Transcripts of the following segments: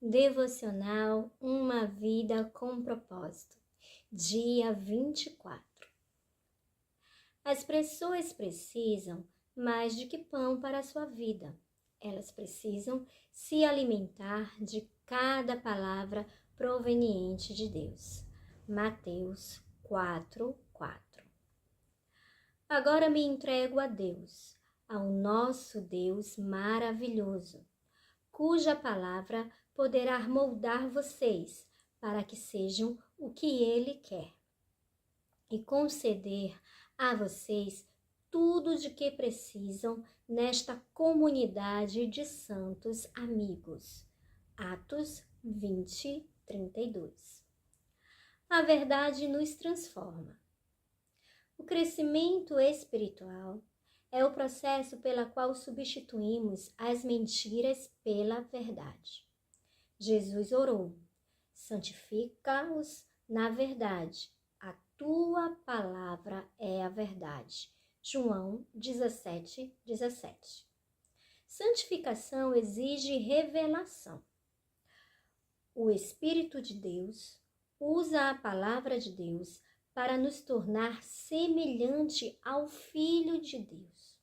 Devocional Uma Vida com Propósito, dia 24. As pessoas precisam mais do que pão para a sua vida. Elas precisam se alimentar de cada palavra proveniente de Deus. Mateus 4:4. Agora me entrego a Deus, ao nosso Deus maravilhoso, cuja palavra poderá moldar vocês para que sejam o que Ele quer e conceder a vocês tudo de que precisam nesta comunidade de santos amigos. Atos 20:32. A verdade nos transforma. O crescimento espiritual é o processo pela qual substituímos as mentiras pela verdade. Jesus orou: santifica-os na verdade, a tua palavra é a verdade. João 17:17. Santificação exige revelação. O Espírito de Deus usa a palavra de Deus para nos tornar semelhante ao Filho de Deus.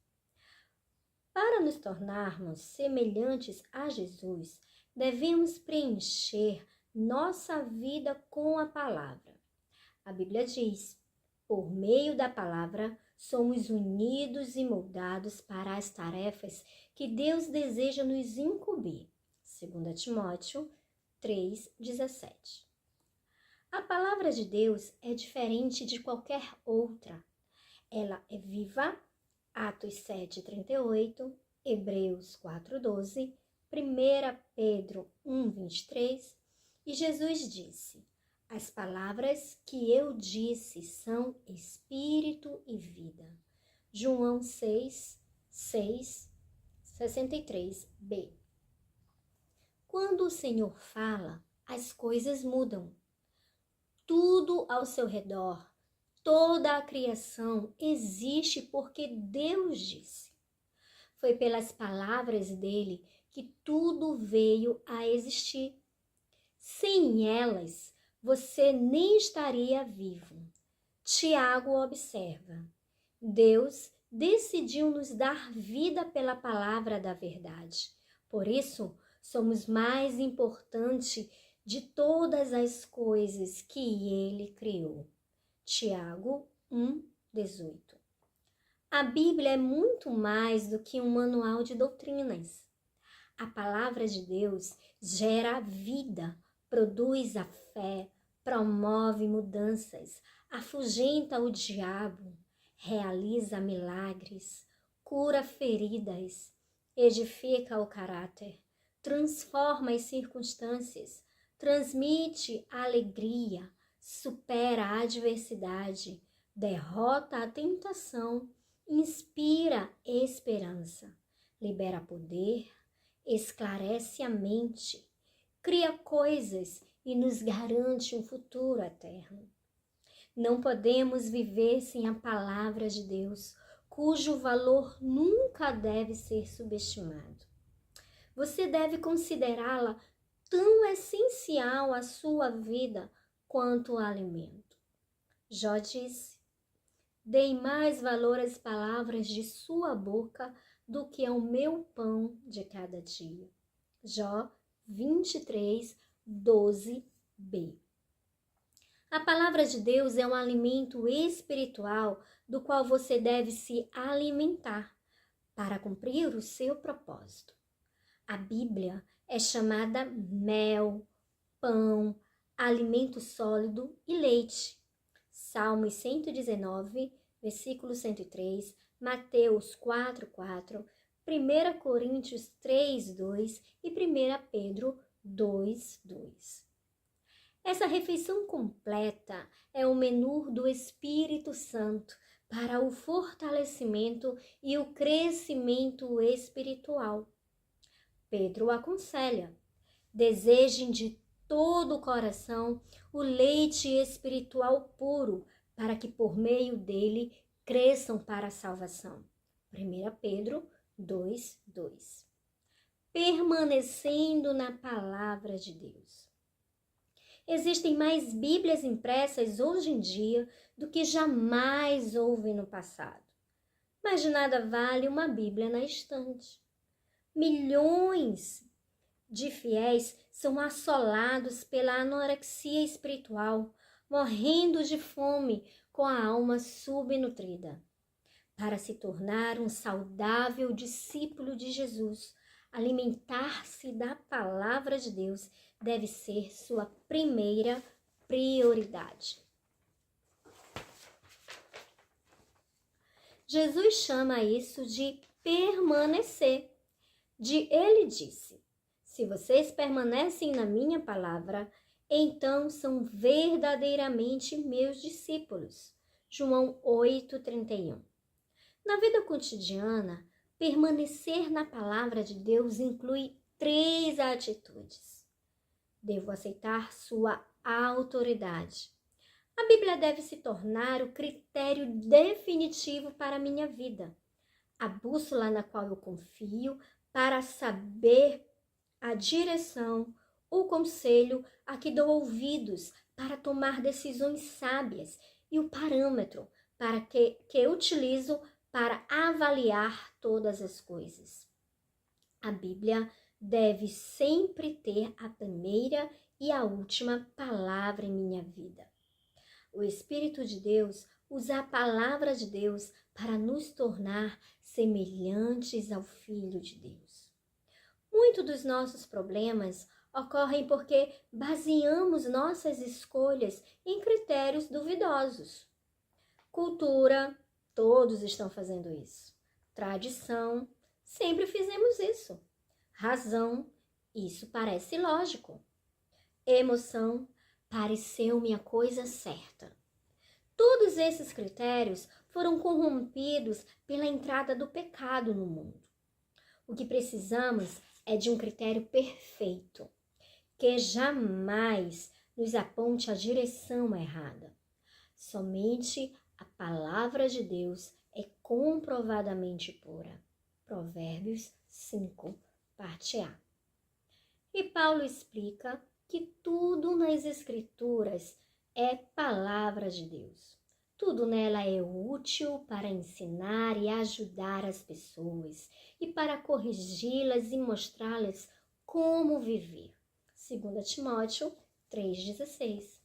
Para nos tornarmos semelhantes a Jesus, devemos preencher nossa vida com a palavra. A Bíblia diz: por meio da palavra, somos unidos e moldados para as tarefas que Deus deseja nos incumbir. 2 Timóteo 3:17. A palavra de Deus é diferente de qualquer outra. Ela é viva, Atos 7:38, Hebreus 4:12, 1 Pedro 1:23, e Jesus disse: as palavras que eu disse são espírito e vida. João 6:63b. Quando o Senhor fala, as coisas mudam. Tudo ao seu redor, toda a criação existe porque Deus disse. Foi pelas palavras dele que tudo veio a existir. Sem elas, você nem estaria vivo. Tiago observa: Deus decidiu nos dar vida pela palavra da verdade. Por isso, somos mais importantes de todas as coisas que ele criou. Tiago 1:18. A Bíblia é muito mais do que um manual de doutrinas. A palavra de Deus gera vida, produz a fé, promove mudanças, afugenta o diabo, realiza milagres, cura feridas, edifica o caráter, transforma as circunstâncias, transmite alegria, supera a adversidade, derrota a tentação, inspira esperança, libera poder, esclarece a mente, cria coisas e nos garante um futuro eterno. Não podemos viver sem a palavra de Deus, cujo valor nunca deve ser subestimado. Você deve considerá-la tão essencial à sua vida quanto o alimento. Jó disse: dei mais valor às palavras de sua boca do que ao meu pão de cada dia. Jó 23:12b. A palavra de Deus é um alimento espiritual do qual você deve se alimentar para cumprir o seu propósito. A Bíblia é chamada mel, pão, alimento sólido e leite. Salmos 119, versículo 103, Mateus 4:4, 1 Coríntios 3:2 e 1 Pedro 2:2. Essa refeição completa é o menu do Espírito Santo para o fortalecimento e o crescimento espiritual. Pedro aconselha: desejem de todo o coração o leite espiritual puro, para que por meio dele cresçam para a salvação. 1 Pedro 2:2. permanecendo na palavra de Deus. Existem mais Bíblias impressas hoje em dia do que jamais houve no passado. Mas de nada vale uma Bíblia na estante. Milhões de fiéis são assolados pela anorexia espiritual, morrendo de fome com a alma subnutrida. Para se tornar um saudável discípulo de Jesus, alimentar-se da palavra de Deus deve ser sua primeira prioridade. Jesus chama isso de permanecer. Ele disse: se vocês permanecem na minha palavra, então são verdadeiramente meus discípulos. João 8:31. Na vida cotidiana, permanecer na palavra de Deus inclui 3 atitudes. Devo aceitar sua autoridade. A Bíblia deve se tornar o critério definitivo para a minha vida, a bússola na qual eu confio para saber a direção, o conselho a que dou ouvidos para tomar decisões sábias e o parâmetro para que utilizo para avaliar todas as coisas. A Bíblia deve sempre ter a primeira e a última palavra em minha vida. O Espírito de Deus usa a palavra de Deus para nos tornar semelhantes ao Filho de Deus. Muitos dos nossos problemas ocorrem porque baseamos nossas escolhas em critérios duvidosos. Cultura, todos estão fazendo isso. Tradição, sempre fizemos isso. Razão, isso parece lógico. Emoção, pareceu-me a coisa certa. Todos esses critérios foram corrompidos pela entrada do pecado no mundo. O que precisamos é de um critério perfeito, que jamais nos aponte a direção errada. Somente a palavra de Deus é comprovadamente pura. Provérbios 5, parte A. E Paulo explica que tudo nas Escrituras é palavra de Deus. Tudo nela é útil para ensinar e ajudar as pessoas e para corrigi-las e mostrá-las como viver. 2 Timóteo 3,16.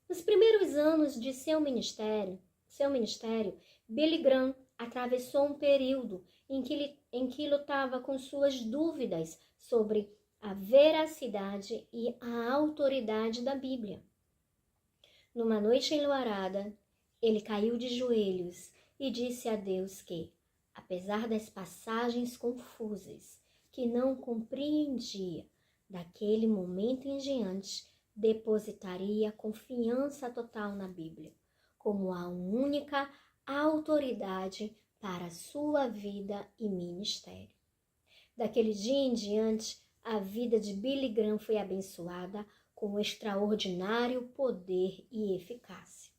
Nos primeiros anos de seu ministério, Billy Graham atravessou um período em que lutava com suas dúvidas sobre a veracidade e a autoridade da Bíblia. Numa noite enluarada, ele caiu de joelhos e disse a Deus que, apesar das passagens confusas que não compreendia, daquele momento em diante, depositaria confiança total na Bíblia, como a única autoridade para a sua vida e ministério. Daquele dia em diante, a vida de Billy Graham foi abençoada com extraordinário poder e eficácia.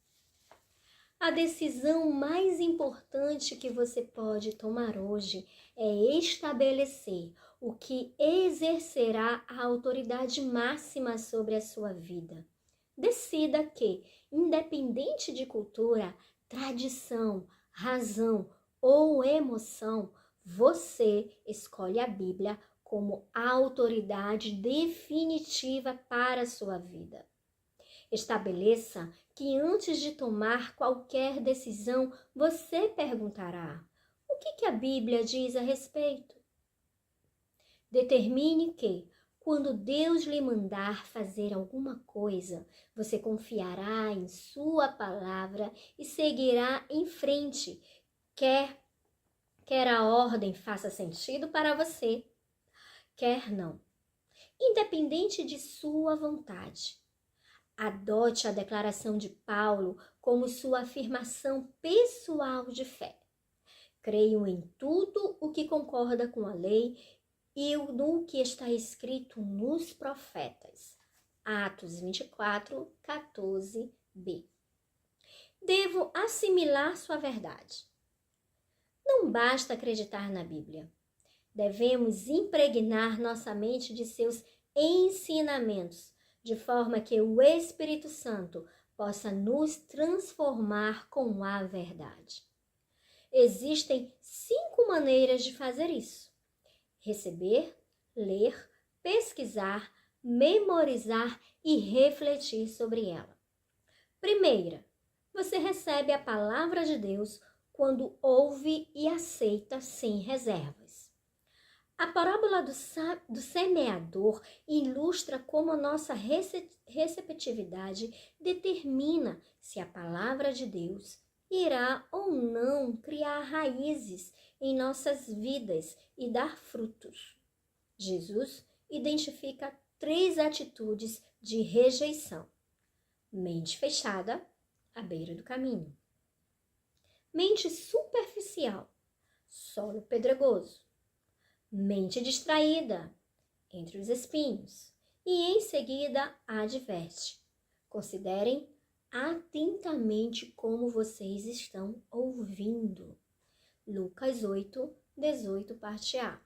A decisão mais importante que você pode tomar hoje é estabelecer o que exercerá a autoridade máxima sobre a sua vida. Decida que, independente de cultura, tradição, razão ou emoção, você escolhe a Bíblia como a autoridade definitiva para a sua vida. Estabeleça que antes de tomar qualquer decisão, você perguntará: o que a Bíblia diz a respeito? Determine que, quando Deus lhe mandar fazer alguma coisa, você confiará em sua palavra e seguirá em frente, quer a ordem faça sentido para você, quer não. Independente de sua vontade. Adote a declaração de Paulo como sua afirmação pessoal de fé. Creio em tudo o que concorda com a lei e no que está escrito nos profetas. Atos 24, 14b. Devo assimilar sua verdade. Não basta acreditar na Bíblia. Devemos impregnar nossa mente de seus ensinamentos, de forma que o Espírito Santo possa nos transformar com a verdade. Existem 5 maneiras de fazer isso: receber, ler, pesquisar, memorizar e refletir sobre ela. Primeira, você recebe a palavra de Deus quando ouve e aceita sem reservas. A parábola do semeador ilustra como a nossa receptividade determina se a palavra de Deus irá ou não criar raízes em nossas vidas e dar frutos. Jesus identifica 3 atitudes de rejeição: mente fechada, à beira do caminho; mente superficial, solo pedregoso; mente distraída, entre os espinhos. E em seguida adverte: considerem atentamente como vocês estão ouvindo. Lucas 8, 18, parte A.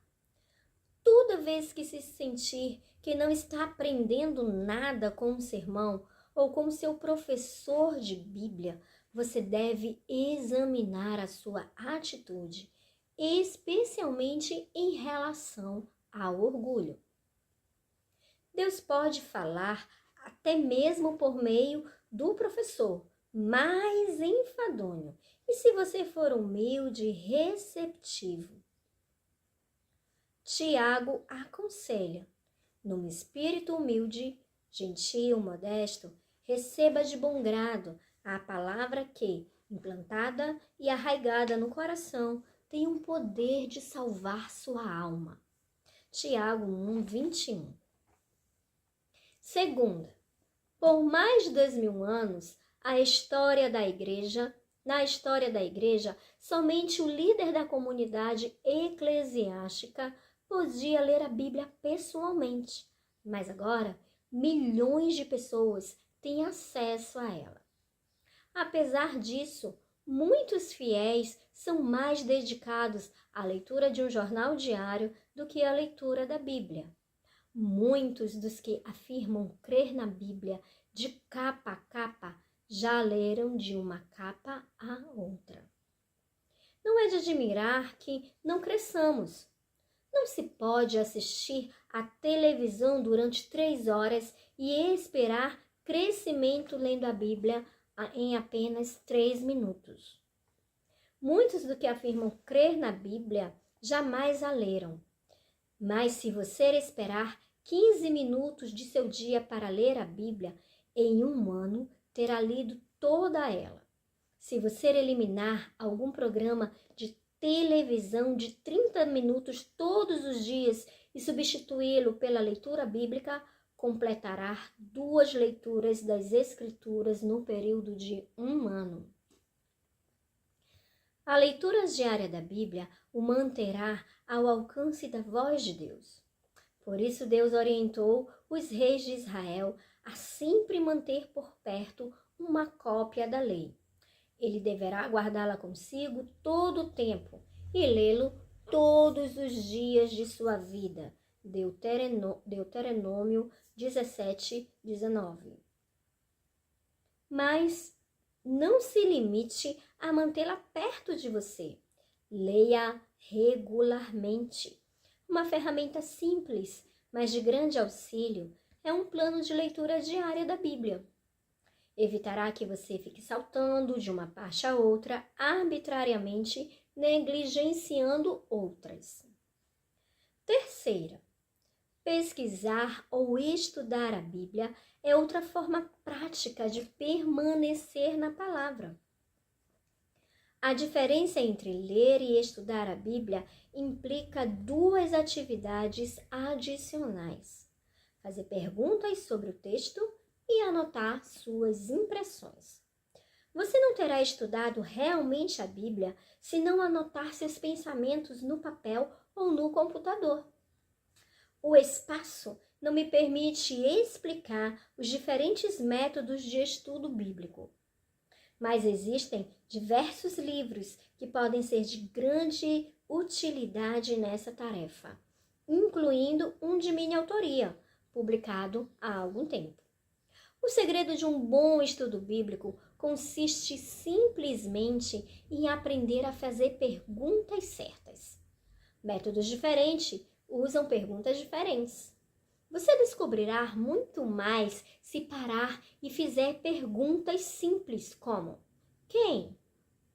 Toda vez que se sentir que não está aprendendo nada com um sermão ou com seu professor de Bíblia, você deve examinar a sua atitude, especialmente em relação ao orgulho. Deus pode falar até mesmo por meio do professor mais enfadonho, e se você for humilde e receptivo. Tiago aconselha: num espírito humilde, gentil, modesto, receba de bom grado a palavra que, implantada e arraigada no coração, tem um poder de salvar sua alma. Tiago 1, 21. Segunda, por mais de 2000 anos, na história da igreja, somente o líder da comunidade eclesiástica podia ler a Bíblia pessoalmente, mas agora milhões de pessoas têm acesso a ela. Apesar disso, muitos fiéis são mais dedicados à leitura de um jornal diário do que à leitura da Bíblia. Muitos dos que afirmam crer na Bíblia de capa a capa já leram de uma capa a outra. Não é de admirar que não cresçamos. Não se pode assistir à televisão durante 3 horas e esperar crescimento lendo a Bíblia em apenas 3 minutos. Muitos do que afirmam crer na Bíblia jamais a leram. Mas se você esperar 15 minutos de seu dia para ler a Bíblia, em 1 ano terá lido toda ela. Se você eliminar algum programa de televisão de 30 minutos todos os dias e substituí-lo pela leitura bíblica, completará 2 leituras das Escrituras no período de 1 ano. A leitura diária da Bíblia o manterá ao alcance da voz de Deus. Por isso Deus orientou os reis de Israel a sempre manter por perto uma cópia da lei. Ele deverá guardá-la consigo todo o tempo e lê-lo todos os dias de sua vida. Deuteronômio 17, 19. Mas não se limite a mantê-la perto de você. Leia regularmente. Uma ferramenta simples, mas de grande auxílio, é um plano de leitura diária da Bíblia. Evitará que você fique saltando de uma parte a outra, arbitrariamente, negligenciando outras. Terceira, pesquisar ou estudar a Bíblia é outra forma prática de permanecer na palavra. A diferença entre ler e estudar a Bíblia implica 2 atividades adicionais: fazer perguntas sobre o texto e anotar suas impressões. Você não terá estudado realmente a Bíblia se não anotar seus pensamentos no papel ou no computador. O espaço não me permite explicar os diferentes métodos de estudo bíblico, mas existem diversos livros que podem ser de grande utilidade nessa tarefa, incluindo um de minha autoria, publicado há algum tempo. O segredo de um bom estudo bíblico consiste simplesmente em aprender a fazer perguntas certas. Métodos diferentes usam perguntas diferentes. Você descobrirá muito mais se parar e fizer perguntas simples como: quem?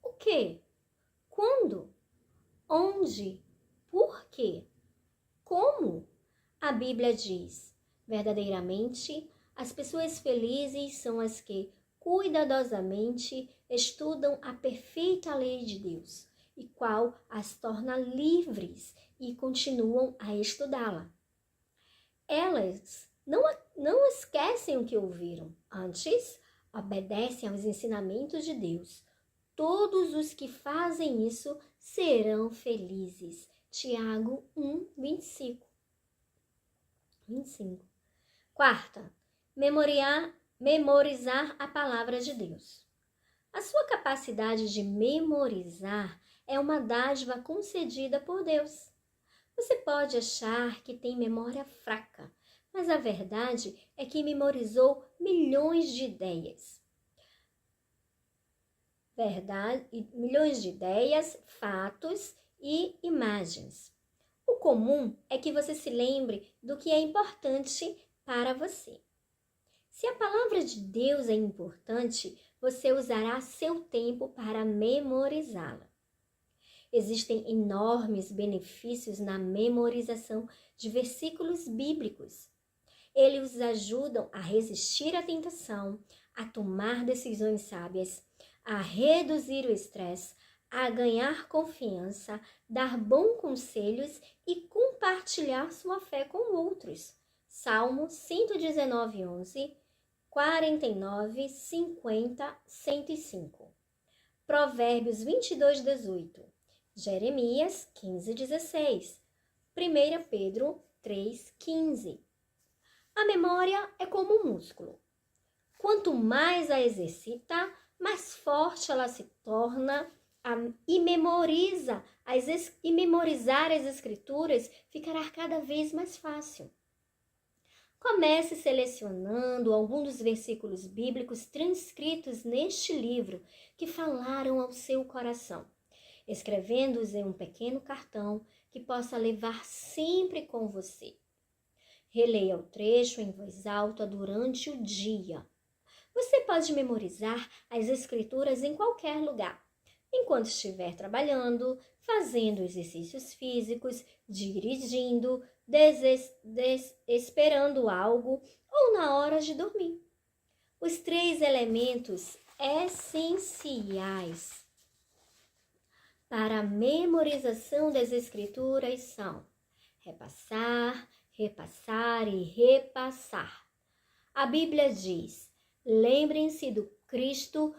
O que? Quando? Onde? Por quê? Como? A Bíblia diz: verdadeiramente, as pessoas felizes são as que cuidadosamente estudam a perfeita lei de Deus, e qual as torna livres e continuam a estudá-la. Elas não esquecem o que ouviram, antes obedecem aos ensinamentos de Deus. Todos os que fazem isso serão felizes. Tiago 1, 25. Quarta, memorizar a palavra de Deus. A sua capacidade de memorizar é uma dádiva concedida por Deus. Você pode achar que tem memória fraca, mas a verdade é que memorizou milhões de ideias. Milhões de ideias, fatos e imagens. O comum é que você se lembre do que é importante para você. Se a palavra de Deus é importante, você usará seu tempo para memorizá-la. Existem enormes benefícios na memorização de versículos bíblicos. Eles os ajudam a resistir à tentação, a tomar decisões sábias, a reduzir o estresse, a ganhar confiança, dar bons conselhos e compartilhar sua fé com outros. Salmo 119, 11, 49, 50, 105. Provérbios 22, 18. Jeremias 15, 16. 1 Pedro 3, 15. A memória é como um músculo. Quanto mais a exercita, mais forte ela se torna e memorizar as escrituras ficará cada vez mais fácil. Comece selecionando algum dos versículos bíblicos transcritos neste livro que falaram ao seu coração, escrevendo-os em um pequeno cartão que possa levar sempre com você. Releia o trecho em voz alta durante o dia. Você pode memorizar as escrituras em qualquer lugar, enquanto estiver trabalhando, fazendo exercícios físicos, dirigindo, esperando algo ou na hora de dormir. Os 3 elementos essenciais para a memorização das escrituras são repassar, repassar e repassar. A Bíblia diz: lembrem-se do Cristo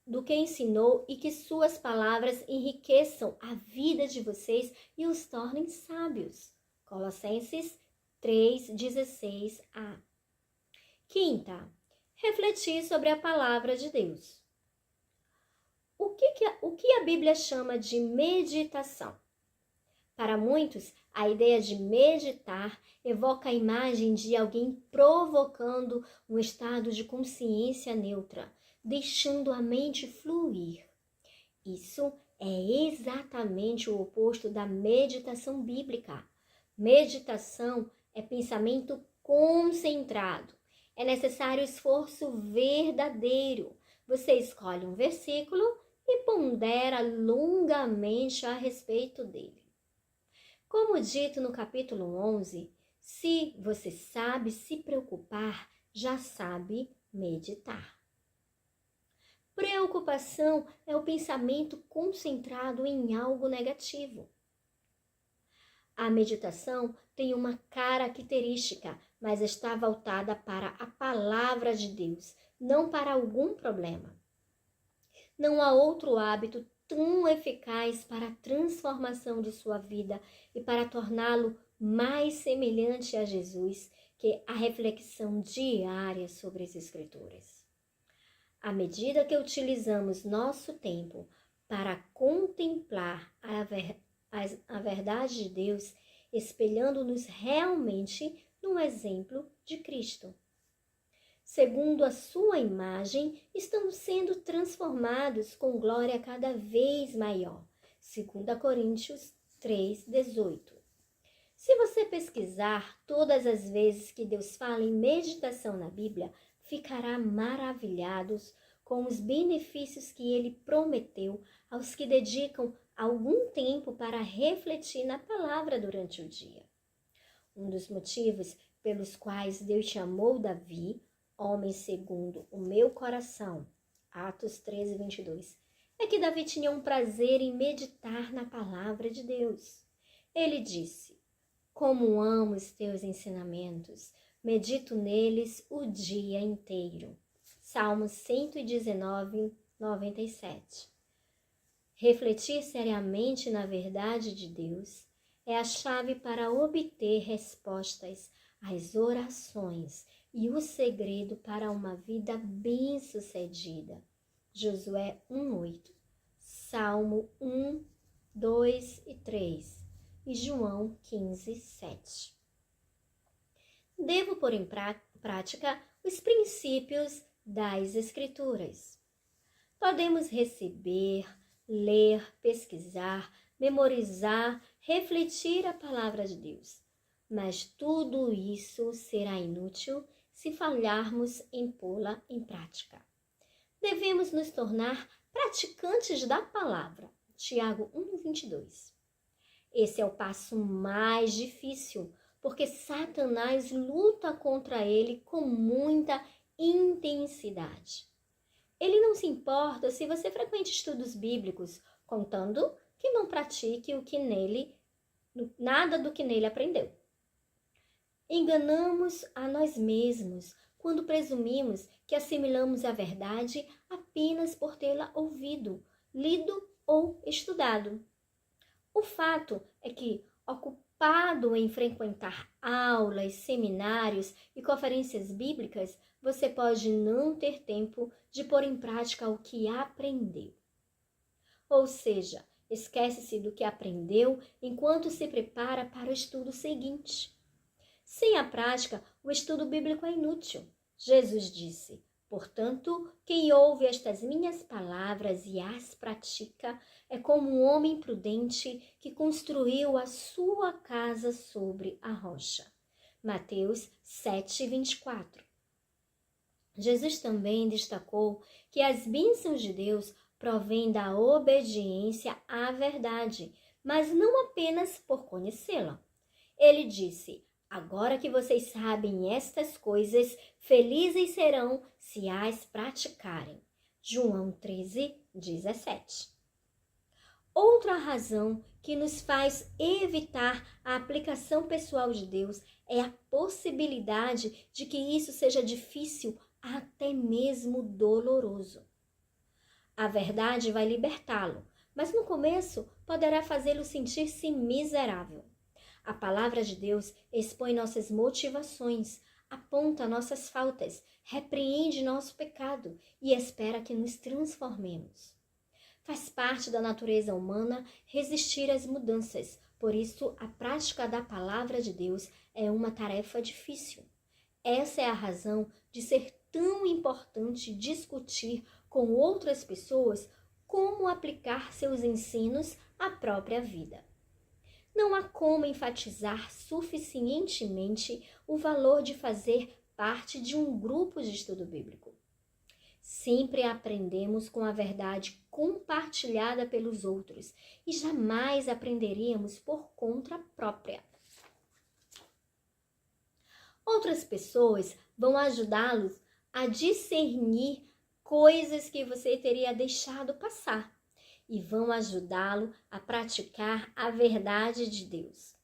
do que ensinou e que suas palavras enriqueçam a vida de vocês e os tornem sábios. Colossenses 3:16a. Quinta, refletir sobre a palavra de Deus. O que a Bíblia chama de meditação? Para muitos, a ideia de meditar evoca a imagem de alguém provocando um estado de consciência neutra, deixando a mente fluir. Isso é exatamente o oposto da meditação bíblica. Meditação é pensamento concentrado. É necessário esforço verdadeiro. Você escolhe um versículo e pondera longamente a respeito dele. Como dito no capítulo 11, se você sabe se preocupar, já sabe meditar. Preocupação é o pensamento concentrado em algo negativo. A meditação tem uma característica, mas está voltada para a palavra de Deus, não para algum problema. Não há outro hábito tão eficaz para a transformação de sua vida e para torná-lo mais semelhante a Jesus que a reflexão diária sobre as Escrituras. À medida que utilizamos nosso tempo para contemplar a verdade de Deus, espelhando-nos realmente no exemplo de Cristo. Segundo a sua imagem, estamos sendo transformados com glória cada vez maior. 2 Coríntios 3:18. Se você pesquisar todas as vezes que Deus fala em meditação na Bíblia, ficará maravilhado com os benefícios que ele prometeu aos que dedicam algum tempo para refletir na palavra durante o dia. Um dos motivos pelos quais Deus chamou Davi, homem segundo o meu coração, Atos 13:22, é que Davi tinha um prazer em meditar na palavra de Deus. Ele disse: como amo os teus ensinamentos, medito neles o dia inteiro. Salmos 119, 97. Refletir seriamente na verdade de Deus é a chave para obter respostas às orações e o segredo para uma vida bem-sucedida. Josué 1:8, Salmo 1, 2 e 3 e João 15:7. Devo pôr em prática os princípios das Escrituras. Podemos receber, ler, pesquisar, memorizar, refletir a palavra de Deus, mas tudo isso será inútil se falharmos em pô-la em prática. Devemos nos tornar praticantes da palavra. Tiago 1:22. Esse é o passo mais difícil, porque Satanás luta contra ele com muita intensidade. Ele não se importa se você frequente estudos bíblicos, contando que não pratique nada do que nele aprendeu. Enganamos a nós mesmos quando presumimos que assimilamos a verdade apenas por tê-la ouvido, lido ou estudado. O fato é que, ocupado em frequentar aulas, seminários e conferências bíblicas, você pode não ter tempo de pôr em prática o que aprendeu. Ou seja, esquece-se do que aprendeu enquanto se prepara para o estudo seguinte. Sem a prática, o estudo bíblico é inútil. Jesus disse: portanto, quem ouve estas minhas palavras e as pratica é como um homem prudente que construiu a sua casa sobre a rocha. Mateus 7:24. Jesus também destacou que as bênçãos de Deus provêm da obediência à verdade, mas não apenas por conhecê-la. Ele disse: agora que vocês sabem estas coisas, felizes serão se as praticarem. João 13:17. Outra razão que nos faz evitar a aplicação pessoal de Deus é a possibilidade de que isso seja difícil, até mesmo doloroso. A verdade vai libertá-lo, mas no começo poderá fazê-lo sentir-se miserável. A palavra de Deus expõe nossas motivações, aponta nossas faltas, repreende nosso pecado e espera que nos transformemos. Faz parte da natureza humana resistir às mudanças, por isso a prática da palavra de Deus é uma tarefa difícil. Essa é a razão de ser tão importante discutir com outras pessoas como aplicar seus ensinos à própria vida. Não há como enfatizar suficientemente o valor de fazer parte de um grupo de estudo bíblico. Sempre aprendemos com a verdade compartilhada pelos outros e jamais aprenderíamos por conta própria. Outras pessoas vão ajudá-los a discernir coisas que você teria deixado passar e vão ajudá-lo a praticar a verdade de Deus.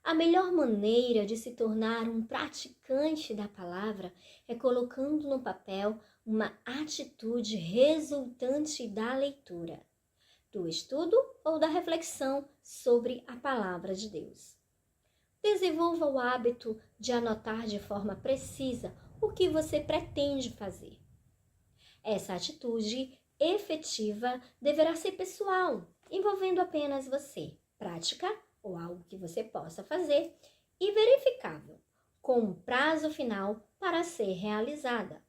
A melhor maneira de se tornar um praticante da palavra é colocando no papel uma atitude resultante da leitura, do estudo ou da reflexão sobre a palavra de Deus. Desenvolva o hábito de anotar de forma precisa o que você pretende fazer. Essa atitude efetiva deverá ser pessoal, envolvendo apenas você, prática ou algo que você possa fazer, e verificável, com um prazo final para ser realizada.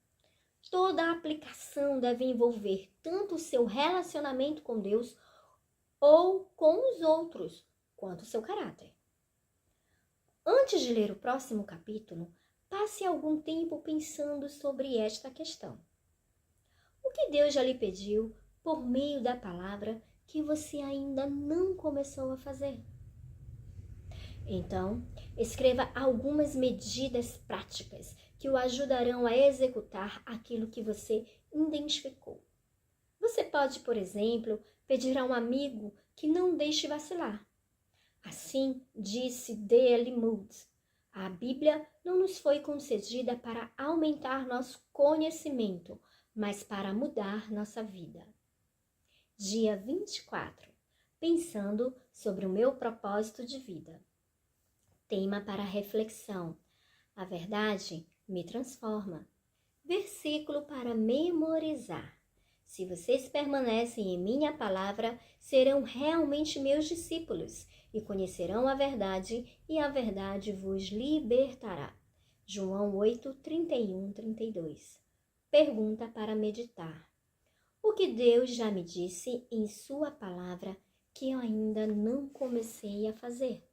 Toda aplicação deve envolver tanto o seu relacionamento com Deus ou com os outros, quanto o seu caráter. Antes de ler o próximo capítulo, passe algum tempo pensando sobre esta questão. O que Deus já lhe pediu por meio da palavra que você ainda não começou a fazer? Então, escreva algumas medidas práticas que o ajudarão a executar aquilo que você identificou. Você pode, por exemplo, pedir a um amigo que não deixe vacilar. Assim, disse D.L. Moody, a Bíblia não nos foi concedida para aumentar nosso conhecimento, mas para mudar nossa vida. Dia 24. Pensando sobre o meu propósito de vida. Tema para reflexão. A verdade me transforma. Versículo para memorizar. Se vocês permanecem em minha palavra, serão realmente meus discípulos e conhecerão a verdade, e a verdade vos libertará. João 8, 31, 32. Pergunta para meditar. O que Deus já me disse em sua palavra que eu ainda não comecei a fazer?